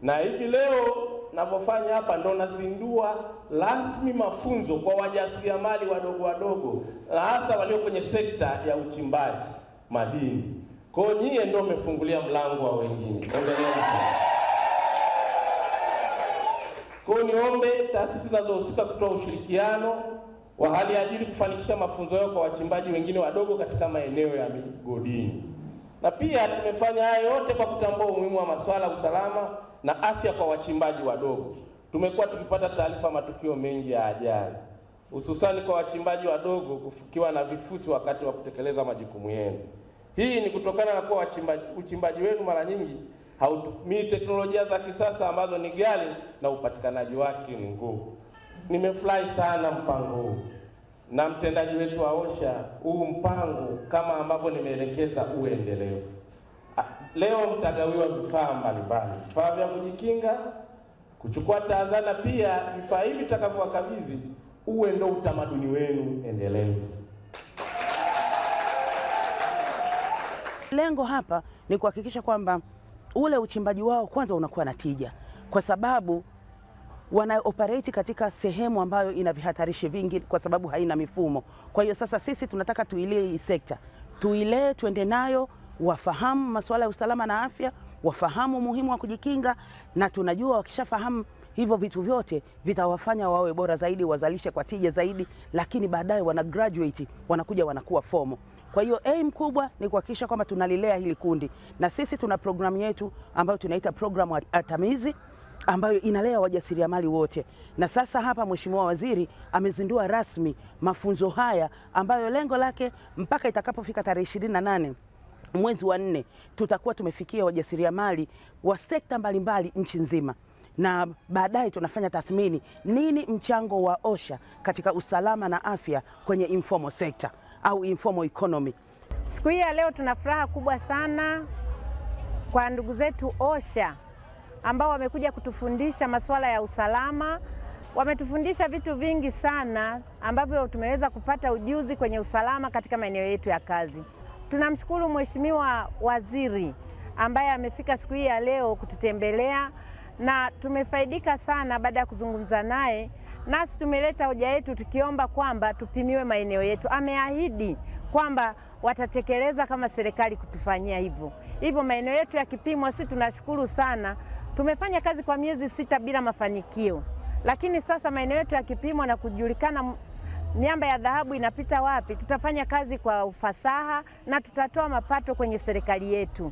Na hivi leo ninapofanya hapa ndo nazindua rasmi mafunzo kwa wajasiriamali wadogo wadogo, na hasa walio kwenye sekta ya uchimbaji madini. Kwa hiyo nyie ndio mmefungulia mlango wa wengine. Endeleeni. Kwa hiyo niombe taasisi zinazohusika kutoa ushirikiano wa hali ya juu kufanikisha mafunzo yao kwa wachimbaji wengine wadogo katika maeneo ya migodini. Na pia tumefanya haya yote kwa kutambua umuhimu wa masuala ya usalama na afya kwa wachimbaji wadogo. Tumekuwa tukipata taarifa matukio mengi ya ajali, hususani kwa wachimbaji wadogo kufukiwa na vifusi wakati wa kutekeleza majukumu yenu. Hii ni kutokana na kuwa uchimbaji wenu mara nyingi hautumii teknolojia za kisasa ambazo ni ghali na upatikanaji wake ni ngumu. Nimefurahi sana mpango huu na mtendaji wetu wa OSHA, huu mpango kama ambavyo nimeelekeza uwe endelevu. Leo mtagawiwa vifaa mbalimbali, vifaa vya kujikinga, kuchukua tahadhari, na pia vifaa hivi vitakavyowakabidhi uwe ndo utamaduni wenu endelevu. Lengo hapa ni kuhakikisha kwamba ule uchimbaji wao kwanza unakuwa na tija, kwa sababu wana operate katika sehemu ambayo ina vihatarishi vingi kwa sababu haina mifumo. Kwa hiyo sasa sisi tunataka tuilee hii sekta, tuende nayo, wafahamu masuala ya usalama na afya, wafahamu umuhimu wa kujikinga, na tunajua wakishafahamu hivyo vitu vyote vitawafanya wawe bora zaidi, wazalishe kwa tija zaidi, lakini baadaye wana graduate, wanakuja wanakuwa fomo. Kwa hiyo aim kubwa ni kuhakikisha kwamba tunalilea hili kundi, na sisi tuna programu yetu ambayo tunaita programu Atamizi ambayo inalea wajasiriamali wote. Na sasa hapa Mheshimiwa Waziri amezindua rasmi mafunzo haya ambayo lengo lake mpaka itakapofika tarehe 28 mwezi wa 4 tutakuwa tumefikia wajasiriamali wa sekta mbalimbali nchi nzima, na baadaye tunafanya tathmini nini mchango wa OSHA katika usalama na afya kwenye informal sector au informal economy. Siku hii ya leo tuna furaha kubwa sana kwa ndugu zetu OSHA ambao wamekuja kutufundisha masuala ya usalama. Wametufundisha vitu vingi sana ambavyo tumeweza kupata ujuzi kwenye usalama katika maeneo yetu ya kazi. Tunamshukuru Mheshimiwa Waziri ambaye amefika siku hii ya leo kututembelea, na tumefaidika sana baada ya kuzungumza naye. Nasi tumeleta hoja yetu tukiomba kwamba tupimiwe maeneo yetu. Ameahidi kwamba watatekeleza kama serikali kutufanyia hivyo. Hivyo maeneo yetu yakipimwa, sisi tunashukuru sana. Tumefanya kazi kwa miezi 6 bila mafanikio, lakini sasa maeneo yetu yakipimwa na kujulikana miamba ya dhahabu inapita wapi, tutafanya kazi kwa ufasaha na tutatoa mapato kwenye serikali yetu.